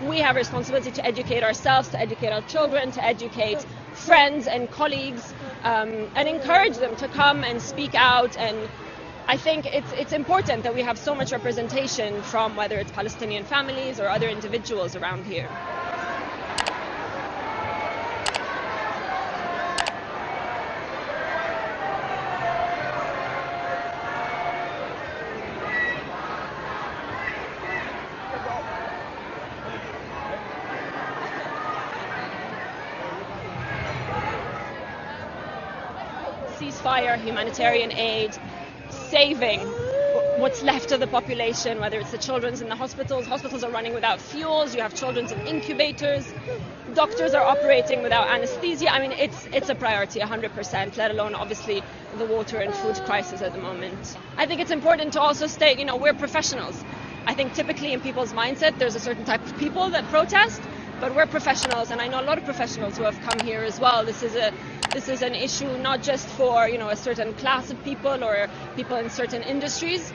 we have a responsibility to educate ourselves, to educate our children, to educate friends and colleagues, and encourage them to come and speak out. And I think it's important that we have so much representation from whether it's Palestinian families or other individuals around here. Ceasefire, humanitarian aid, saving what's left of the population, whether it's the children in the hospitals. Hospitals are running without fuels, you have children in incubators, doctors are operating without anesthesia. I mean, it's a priority, 100%, let alone obviously the water and food crisis at the moment. I think it's important to also state, we're professionals. I think typically in people's mindset, there's a certain type of people that protest, but we're professionals, and I know a lot of professionals who have come here as well. This is an issue not just for a certain class of people or people in certain industries.